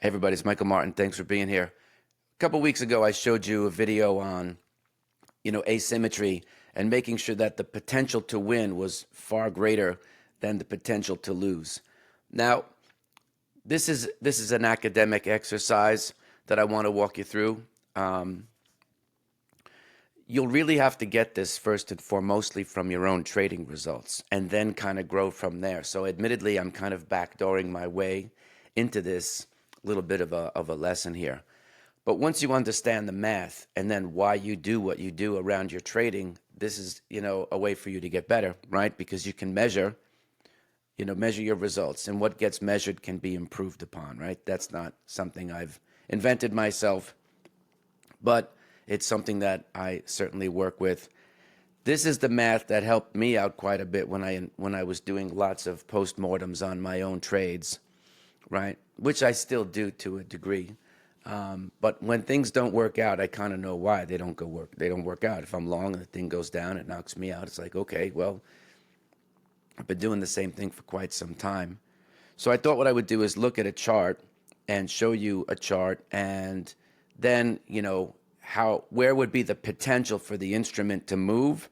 Hey everybody, it's Michael Martin. Thanks for being here. A couple weeks ago, I showed you a video on, asymmetry and making sure that the potential to win was far greater than the potential to lose. Now, this is an academic exercise that I want to walk you through. You'll really have to get this first and foremostly from your own trading results and then kind of grow from there. So admittedly, I'm kind of backdooring my way into this little bit of a lesson here. But once you understand the math and then why you do what you do around your trading, this is, a way for you to get better, right? Because you can measure your results, and what gets measured can be improved upon, right? That's not something I've invented myself, but it's something that I certainly work with. This is the math that helped me out quite a bit when I was doing lots of postmortems on my own trades, right? Which I still do to a degree. But when things don't work out, I kind of know why they don't work out. If I'm long and the thing goes down, it knocks me out. It's like, okay, well, I've been doing the same thing for quite some time. So I thought what I would do is look at a chart and show you a chart, and then, where would be the potential for the instrument to move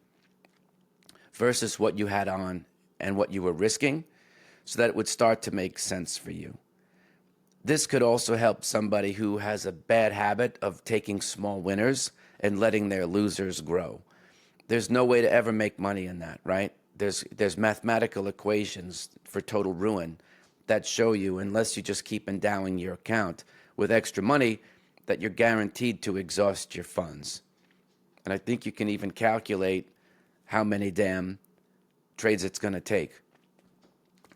versus what you had on and what you were risking, so that it would start to make sense for you. This could also help somebody who has a bad habit of taking small winners and letting their losers grow. There's no way to ever make money in that, right? There's mathematical equations for total ruin that show you, unless you just keep endowing your account with extra money, that you're guaranteed to exhaust your funds. And I think you can even calculate how many damn trades it's going to take.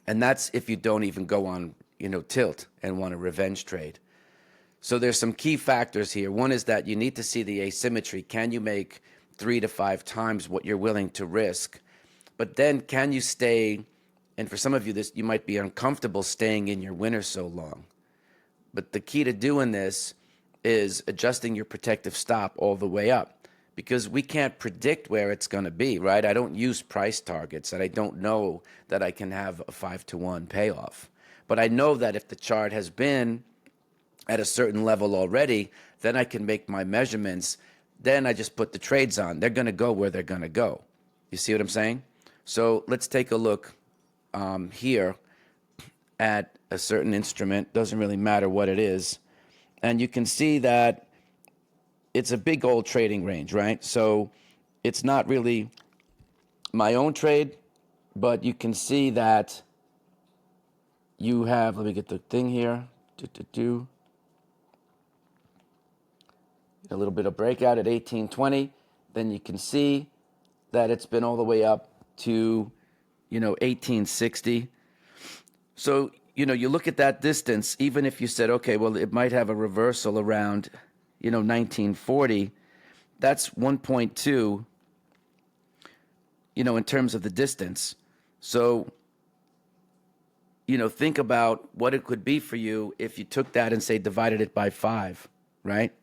And that's if you don't even go on, tilt and want a revenge trade. So there's some key factors here. One is that you need to see the asymmetry. Can you make 3 to 5 times what you're willing to risk? But then can you stay, and for some of you, you might be uncomfortable staying in your winner so long. But the key to doing this is adjusting your protective stop all the way up, because we can't predict where it's going to be, right? I don't use price targets, and I don't know that I can have a 5-to-1 payoff. But I know that if the chart has been at a certain level already, then I can make my measurements. Then I just put the trades on. They're going to go where they're going to go. You see what I'm saying? So let's take a look here at a certain instrument. Doesn't really matter what it is. And you can see that it's a big old trading range, right? So it's not really my own trade, but you can see that you have, let me get the thing here, a little bit of breakout at 1820. Then you can see that it's been all the way up to, 1860. So, you look at that distance, even if you said, okay, well, it might have a reversal around, 1940, that's 1.2, in terms of the distance. So, think about what it could be for you if you took that and, say, divided it by 5, right?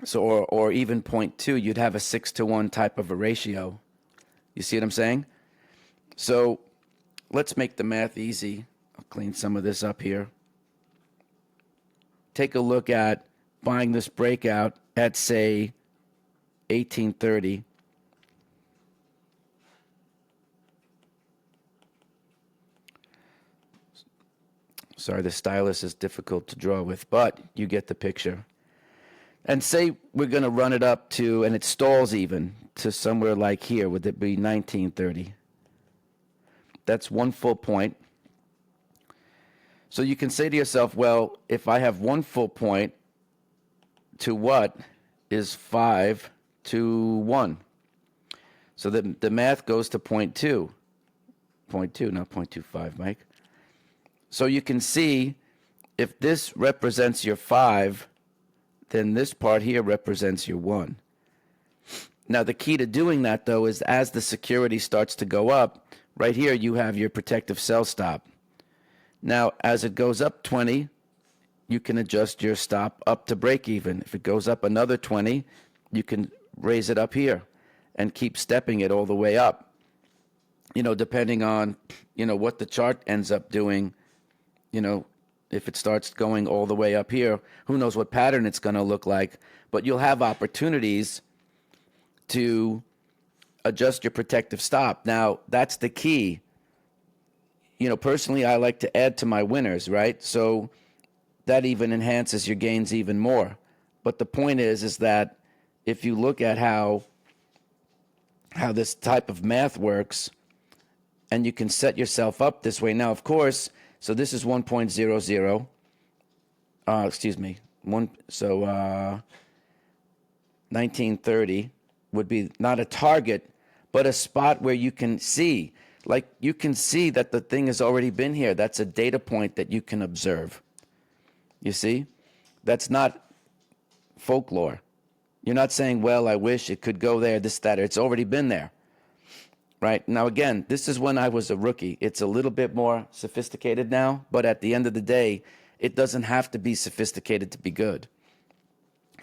So, or even 0.2, you'd have a 6-to-1 type of a ratio. You see what I'm saying? So let's make the math easy. I'll clean some of this up here. Take a look at buying this breakout at, say, 1830. Sorry, the stylus is difficult to draw with, but you get the picture. And say we're going to run it up to, and it stalls even, to somewhere like here. Would it be 1930? That's 1 full point. So you can say to yourself, well, if I have 1 full point, to what is 5 to 1? So the math goes to 0.2. 0.2, not 0.25, Mike. So you can see if this represents your 5, then this part here represents your 1. Now, the key to doing that, though, is as the security starts to go up, right here you have your protective sell stop. Now, as it goes up 20, you can adjust your stop up to break even. If it goes up another 20, you can raise it up here and keep stepping it all the way up, depending on, what the chart ends up doing, If it starts going all the way up here, who knows what pattern it's going to look like. But you'll have opportunities to adjust your protective stop. Now, that's the key. Personally, I like to add to my winners, right? So that even enhances your gains even more. But the point is that if you look at how this type of math works, and you can set yourself up this way. Now, of course, so this is 1.00. Excuse me. 1930 would be not a target, but a spot where you can see. Like, you can see that the thing has already been here. That's a data point that you can observe. You see? That's not folklore. You're not saying, well, I wish it could go there, this, that. It's already been there. Right? Now, again, this is when I was a rookie. It's a little bit more sophisticated now, but at the end of the day, it doesn't have to be sophisticated to be good.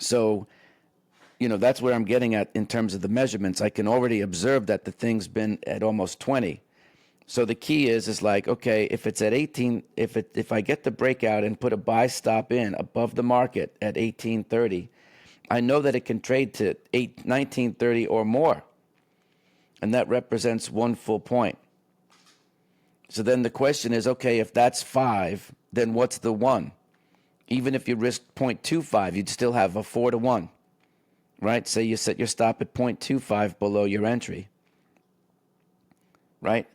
So, that's where I'm getting at in terms of the measurements. I can already observe that the thing's been at almost 20. So the key is like, okay, if it's at 18, if I get the breakout and put a buy stop in above the market at 1830, I know that it can trade to 1930 or more. And that represents 1 full point. So then the question is, okay, if that's 5, then what's the 1? Even if you risk 0.25, you'd still have a 4 to 1. Right? Say you set your stop at 0.25 below your entry. Right?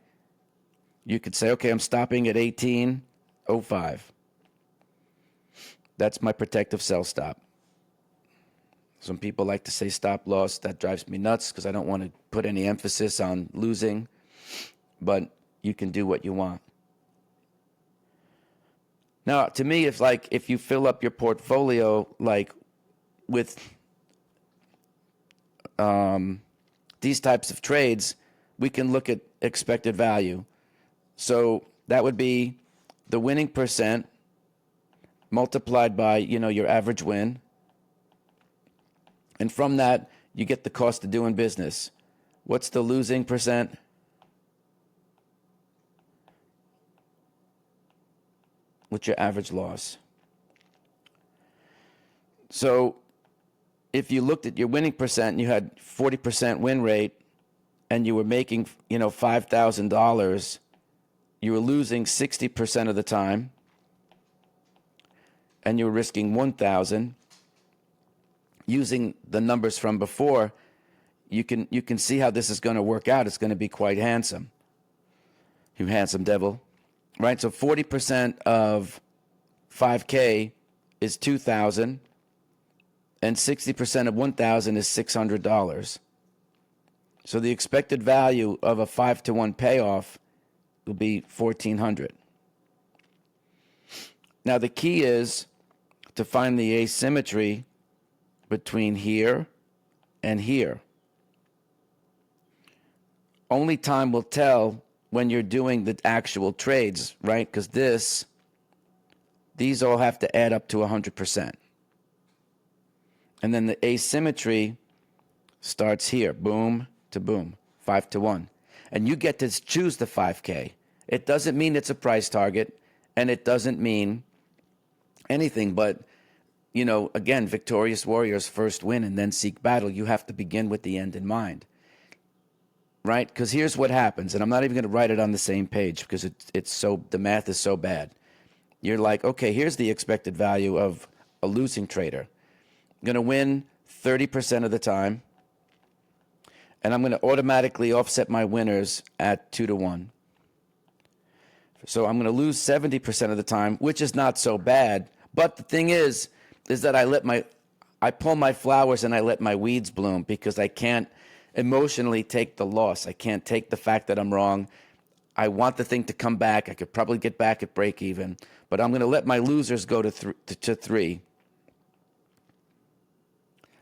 You could say, okay, I'm stopping at 18.05. That's my protective sell stop. Some people like to say stop loss. That drives me nuts because I don't want to put any emphasis on losing. But you can do what you want. Now, to me, it's like if you fill up your portfolio like with these types of trades, we can look at expected value. So that would be the winning percent multiplied by, your average win. And from that, you get the cost of doing business. What's the losing percent? What's your average loss? So if you looked at your winning percent and you had 40% win rate and you were making, $5,000, you were losing 60% of the time and you were risking 1,000. Using the numbers from before, you can see how this is going to work out. It's going to be quite handsome. You handsome devil. Right? So 40% of 5K is 2,000 and 60% of 1,000 is $600. So the expected value of a 5-to-1 payoff will be 1,400. Now the key is to find the asymmetry between here and here. Only time will tell when you're doing the actual trades, right? Because these all have to add up to 100%. And then the asymmetry starts here, boom to boom, 5-to-1. And you get to choose the 5K. It doesn't mean it's a price target, and it doesn't mean anything, but again, victorious warriors first win and then seek battle. You have to begin with the end in mind, right? Because here's what happens, and I'm not even going to write it on the same page because the math is so bad. You're like, okay, here's the expected value of a losing trader. I'm going to win 30% of the time, and I'm going to automatically offset my winners at 2-to-1. So I'm going to lose 70% of the time, which is not so bad. But the thing is that I pull my flowers and I let my weeds bloom because I can't emotionally take the loss. I can't take the fact that I'm wrong. I want the thing to come back. I could probably get back at break even, but I'm going to let my losers go to 3.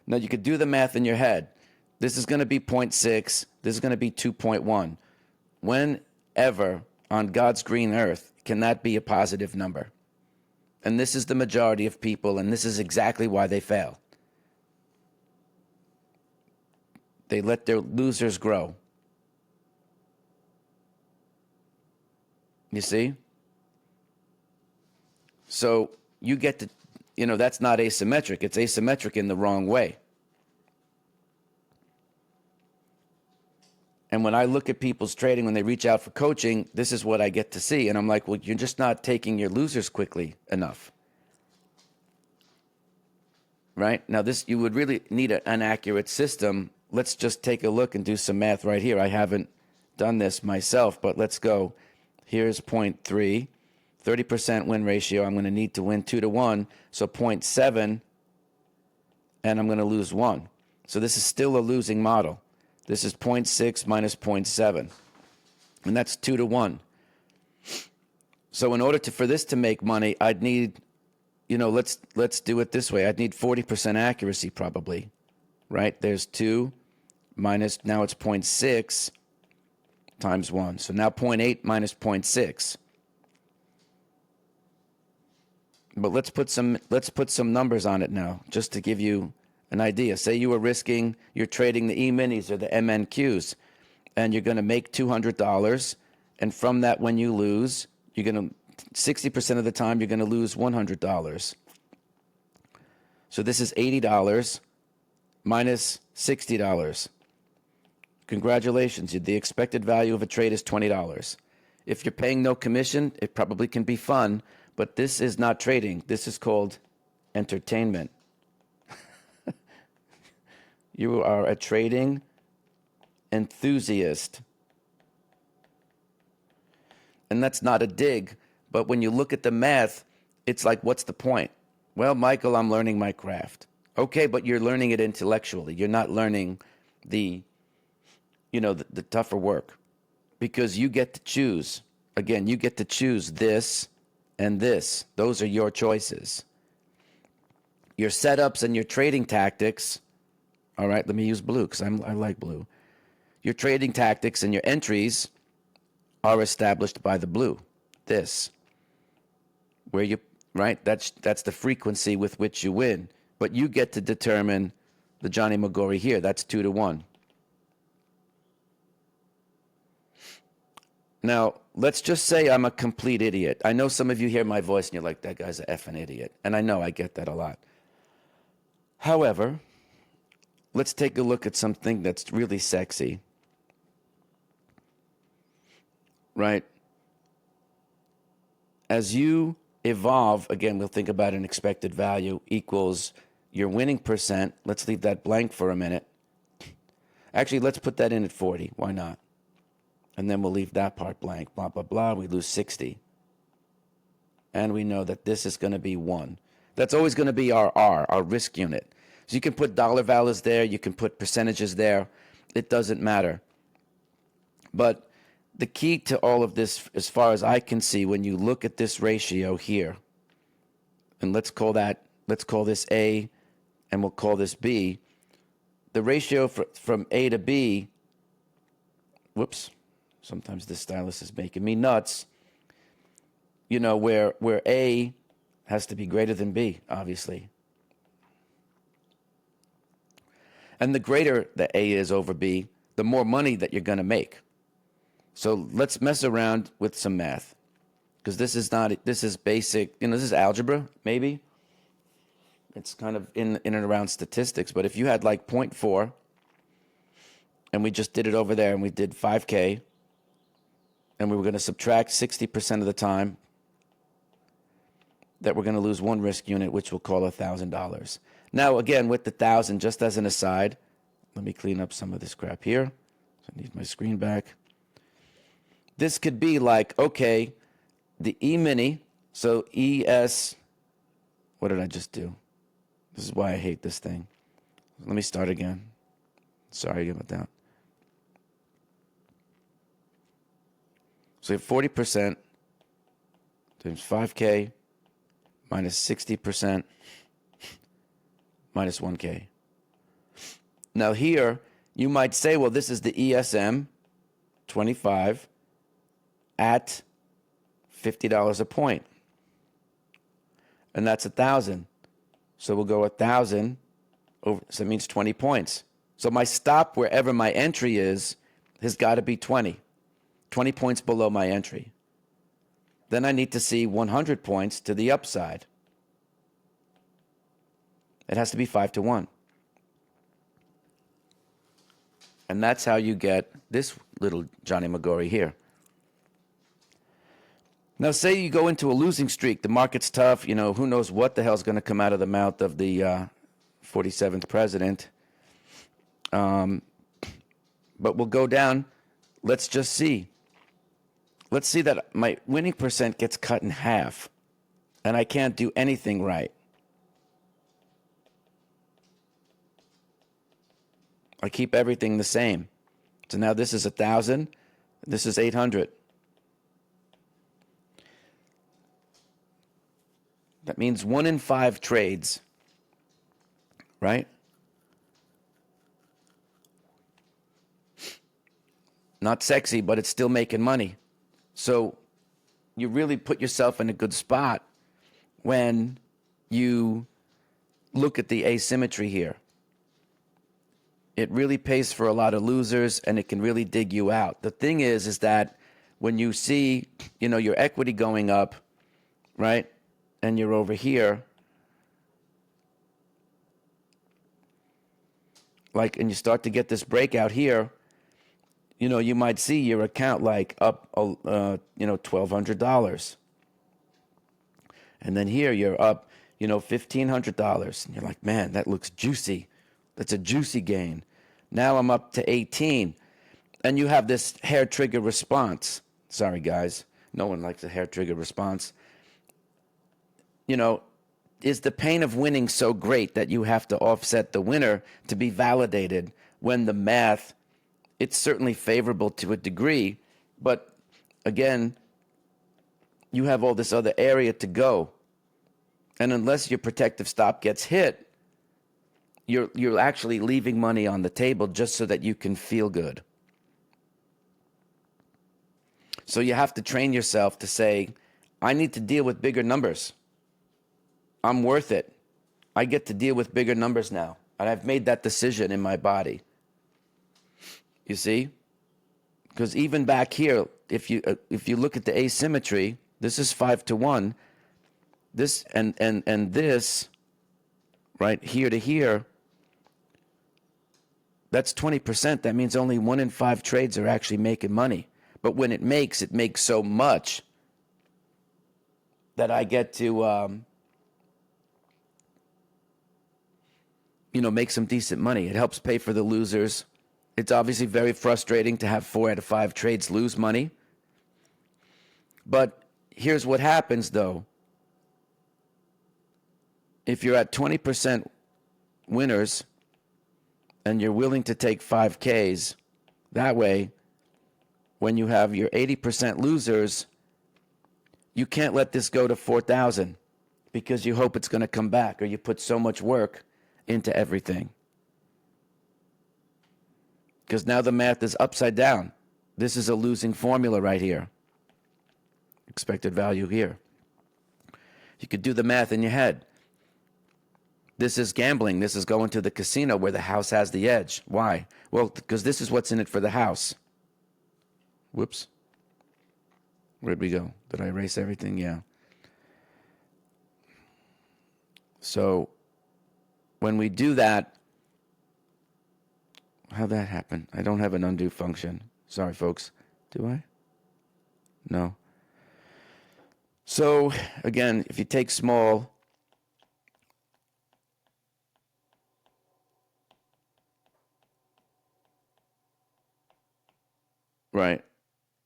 Now you could do the math in your head. This is going to be 0.6. This is going to be 2.1. Whenever on God's green earth can that be a positive number? And this is the majority of people, and this is exactly why they fail. They let their losers grow. You see? So you get to, that's not asymmetric. It's asymmetric in the wrong way. And when I look at people's trading, when they reach out for coaching, this is what I get to see. And I'm like, well, you're just not taking your losers quickly enough. Right? Now, you would really need an accurate system. Let's just take a look and do some math right here. I haven't done this myself, but let's go. Here's 0.3, 30% win ratio. I'm going to need to win 2 to 1, so 0.7, and I'm going to lose 1. So this is still a losing model. This is 0.6 minus 0.7, and that's 2 to 1. So in order for this to make money, I'd need, let's do it this way. I'd need 40% accuracy probably, right? There's 2 minus, now it's 0.6 times 1. So now 0.8 minus 0.6. But let's put some numbers on it now, just to give you an idea. Say you're trading the E-minis or the MNQs, and you're going to make $200, and from that, when you lose, 60% of the time, you're going to lose $100. So this is $80 minus $60. Congratulations, the expected value of a trade is $20. If you're paying no commission, it probably can be fun, but this is not trading. This is called entertainment. You are a trading enthusiast. And that's not a dig, but when you look at the math, it's like, what's the point? Well, Michael, I'm learning my craft. Okay, but you're learning it intellectually. You're not learning the tougher work, because you get to choose. Again, you get to choose this and this. Those are your choices. Your setups and your trading tactics. All right, let me use blue because I like blue. Your trading tactics and your entries are established by the blue. This, that's the frequency with which you win. But you get to determine the Johnny Magori here. That's 2 to 1. Now, let's just say I'm a complete idiot. I know some of you hear my voice and you're like, that guy's an effing idiot. And I know I get that a lot. However, let's take a look at something that's really sexy. Right? As you evolve, again, we'll think about an expected value equals your winning percent. Let's leave that blank for a minute. Actually, let's put that in at 40. Why not? And then we'll leave that part blank. Blah, blah, blah. We lose 60. And we know that this is going to be 1. That's always going to be our R, our risk unit. So you can put dollar values there. You can put percentages there. It doesn't matter. But the key to all of this, as far as I can see, when you look at this ratio here, and let's call this A, and we'll call this B, the ratio from A to B, whoops, sometimes this stylus is making me nuts, where A has to be greater than B, obviously. And the greater the A is over B, the more money that you're going to make. So let's mess around with some math, because this is basic, this is algebra, maybe. It's kind of in and around statistics, but if you had like 0.4, and we just did it over there, and we did 5K, and we were going to subtract 60% of the time, that we're going to lose 1 risk unit, which we'll call $1,000. Now, again, with the 1,000, just as an aside, let me clean up some of this crap here. So I need my screen back. This could be like, okay, the E-mini, so ES, what did I just do? This is why I hate this thing. Let me start again. Sorry about that. So you have 40% times 5K minus 60% minus 1K. Now here, you might say, well, this is the ESM 25 at $50 a point. And that's 1,000. So we'll go 1,000 over, so it means 20 points. So my stop, wherever my entry is, has got to be 20. 20 points below my entry. then I need to see 100 points to the upside. It has to be 5 to 1. And that's how you get this little Johnny Magori here. Now, say you go into a losing streak. The market's tough. You know, who knows what the hell's going to come out of the mouth of the 47th president. But we'll go down. Let's just see. Let's see that my winning percent gets cut in half. And I can't do anything right. I keep everything the same. So now this is 1,000. This is 800. That means 1 in 5 trades, right? Not sexy, but it's still making money. So you really put yourself in a good spot when you look at the asymmetry here. It really pays for a lot of losers, and it can really dig you out. The thing is that when you see, you know, your equity going up, right, and you're over here, like, and you start to get this breakout here, you know, you might see your account like up, $1,200. And then here you're up, $1,500. And you're like, man, that looks juicy. That's a juicy gain. Now I'm up to 18. And you have this hair trigger response. Sorry, guys. No one likes a hair trigger response. You know, is the pain of winning so great that you have to offset the winner to be validated when the math, it's certainly favorable to a degree, but again, you have all this other area to go. And unless your protective stop gets hit, you're actually leaving money on the table just so that you can feel good. So you have to train yourself to say, I need to deal with bigger numbers. I'm worth it. I get to deal with bigger numbers now. And I've made that decision in my body. You see? Because even back here, if you look at the asymmetry, this is 5 to 1. This and this, right, here to here, that's 20%. That means only 1 in 5 trades are actually making money. But when it makes so much that I get to, make some decent money. It helps pay for the losers. It's obviously very frustrating to have 4 out of 5 trades lose money. But here's what happens, though. If you're at 20% winners and you're willing to take 5Ks, that way, when you have your 80% losers, you can't let this go to 4,000 because you hope it's going to come back, or you put so much work into everything. Because now the math is upside down. This is a losing formula right here. Expected value here. You could do the math in your head. This is gambling. This is going to the casino where the house has the edge. Why? Well, because this is what's in it for the house. Whoops. Where'd we go? Did I erase everything? Yeah. So when we do that, how'd that happen? I don't have an undo function. Sorry, folks. Do I? No. So, again, if you take small, right,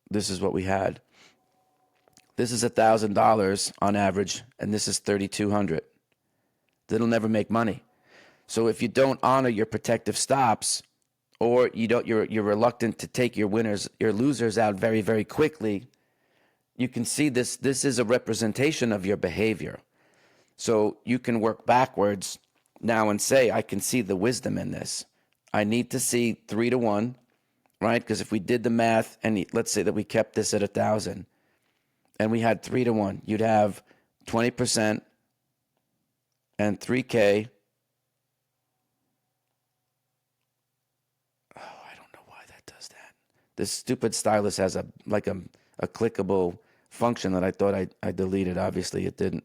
this is what we had. This is $1,000 on average, and this is $3,200. That'll never make money. So if you don't honor your protective stops, or you're reluctant to take your losers out very, very quickly, you can see this is a representation of your behavior. So you can work backwards now and say, I can see the wisdom in this. I need to see 3 to 1, right? Because if we did the math, and let's say that we kept this at 1,000, and we had 3 to 1, you'd have 20% and 3K. Oh, I don't know why that does that. This stupid stylus has a clickable function that I thought I deleted. Obviously, it didn't.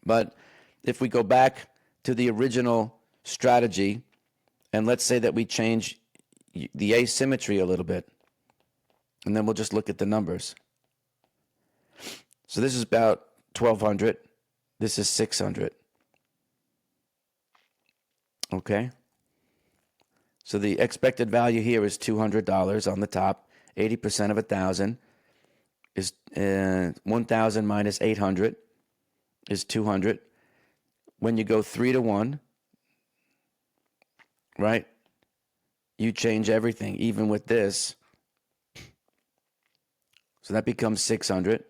But if we go back to the original strategy, and let's say that we change the asymmetry a little bit, and then we'll just look at the numbers. So this is about 1,200. This is 600. Okay? So the expected value here is $200 on the top. 80% of 1,000 is 1,000 minus 800 is 200. When you go 3 to 1, right, you change everything, even with this. So that becomes 600.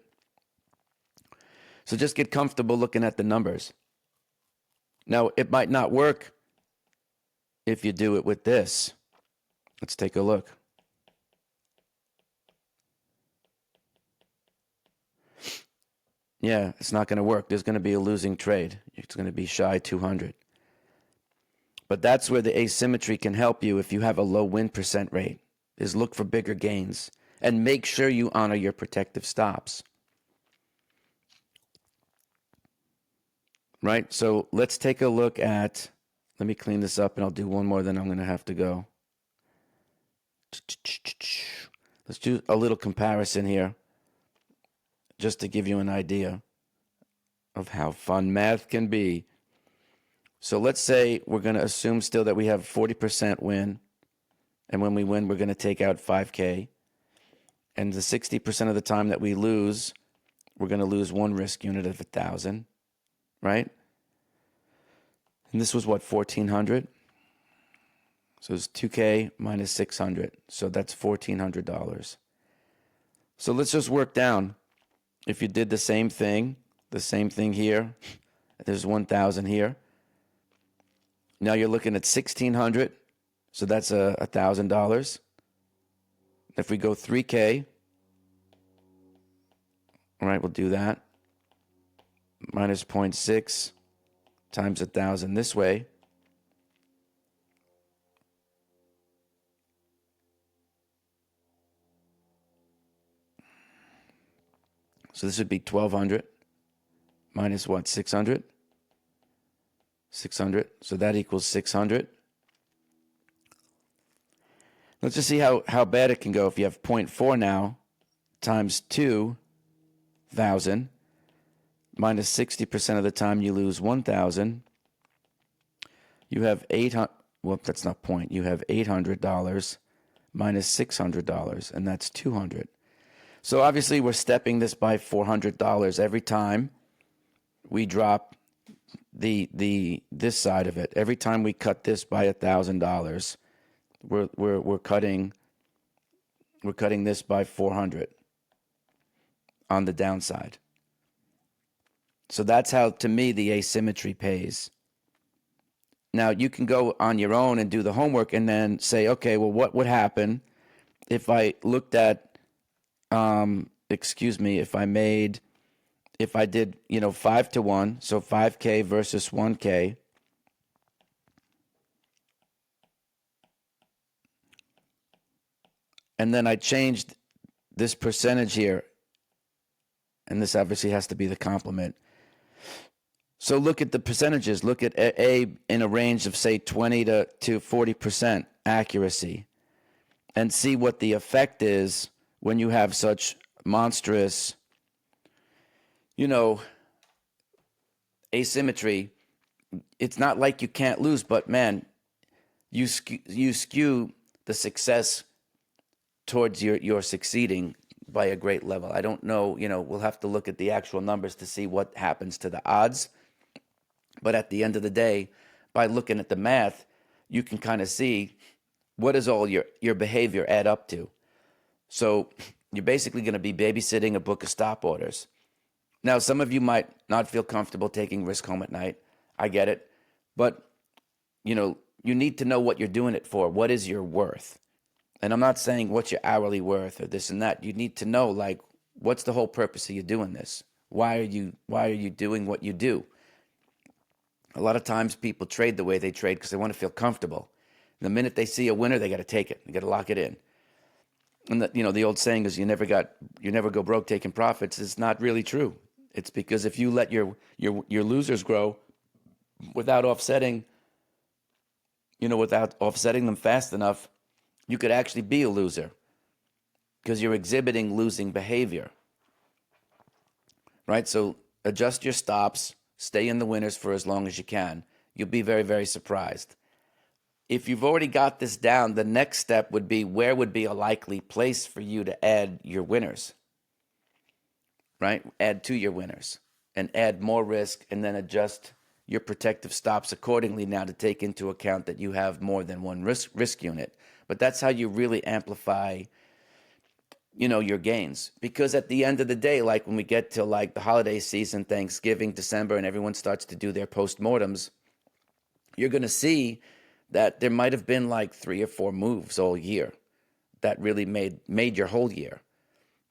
So just get comfortable looking at the numbers. Now, it might not work if you do it with this. Let's take a look. Yeah, it's not going to work. There's going to be a losing trade. It's going to be shy 200. But that's where the asymmetry can help you if you have a low win percent rate, is look for bigger gains and make sure you honor your protective stops. Right? So let's take a look at, let me clean this up and I'll do one more, then I'm going to have to go. Let's do a little comparison here, just to give you an idea of how fun math can be. So let's say we're going to assume still that we have 40% win, and when we win, we're going to take out 5K. And the 60% of the time that we lose, we're going to lose one risk unit of 1,000, right? And this was what, 1,400? So it's 2K minus 600. So that's $1,400. So let's just work down. If you did the same thing here, there's 1,000 here. Now you're looking at 1,600. So that's $1,000. If we go 3K, all right, we'll do that. Minus 0.6 times 1,000 this way. So this would be 1,200 minus what, 600? 600. So that equals 600. Let's just see how bad it can go if you have 0.4 now times 2,000 minus 60% of the time you lose 1,000. You have 800. Well, that's not point. You have $800 minus $600, and that's 200. So obviously we're stepping this by $400 every time we drop this side of it. Every time we cut this by $1,000, we're cutting this by 400 on the downside. So that's how, to me, the asymmetry pays. Now you can go on your own and do the homework and then say, okay, well, what would happen if I looked at if I did, 5 to 1, so 5K versus 1K. And then I changed this percentage here. And this obviously has to be the complement. So look at the percentages. Look at A in a range of, say, 20 to 40% accuracy. And see what the effect is when you have such monstrous, asymmetry. It's not like you can't lose, but man, you skew the success towards your succeeding by a great level. I don't know, we'll have to look at the actual numbers to see what happens to the odds. But at the end of the day, by looking at the math, you can kind of see what does all your behavior add up to. So you're basically going to be babysitting a book of stop orders. Now, some of you might not feel comfortable taking risk home at night. I get it. But, you need to know what you're doing it for. What is your worth? And I'm not saying what's your hourly worth or this and that. You need to know, what's the whole purpose of you doing this? Why are you doing what you do? A lot of times people trade the way they trade because they want to feel comfortable. The minute they see a winner, they got to take it. They got to lock it in. And that, the old saying is you never go broke taking profits is not really true. It's because if you let your losers grow without offsetting, without offsetting them fast enough, you could actually be a loser because you're exhibiting losing behavior, right? So adjust your stops, stay in the winners for as long as you can. You'll be very, very surprised. If you've already got this down, the next step would be, where would be a likely place for you to add your winners, right? Add to your winners and add more risk, and then adjust your protective stops accordingly now to take into account that you have more than one risk unit. But that's how you really amplify, your gains. Because at the end of the day, like when we get to like the holiday season, Thanksgiving, December, and everyone starts to do their postmortems, you're going to see that there might have been like 3 or 4 moves all year that really made your whole year.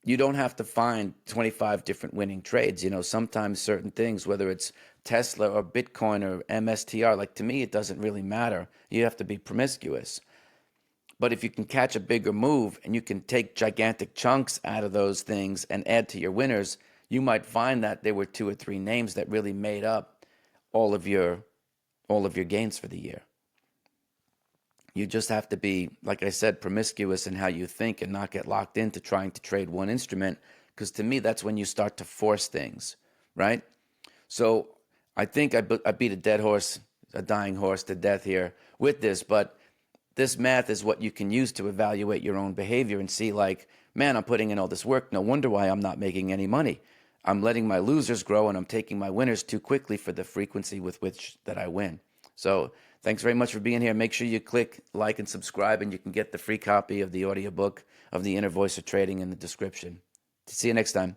You don't have to find 25 different winning trades. Sometimes certain things, whether it's Tesla or Bitcoin or MSTR, like, to me, it doesn't really matter. You have to be promiscuous. But if you can catch a bigger move and you can take gigantic chunks out of those things and add to your winners, you might find that there were 2 or 3 names that really made up all of your gains for the year. You just have to be, like I said, promiscuous in how you think and not get locked into trying to trade one instrument, because to me, that's when you start to force things, right? So I think I beat a dying horse to death here with this, but this math is what you can use to evaluate your own behavior and see, like, man, I'm putting in all this work. No wonder why I'm not making any money. I'm letting my losers grow and I'm taking my winners too quickly for the frequency with which that I win. So thanks very much for being here. Make sure you click like and subscribe, and you can get the free copy of the audiobook of The Inner Voice of Trading in the description. See you next time.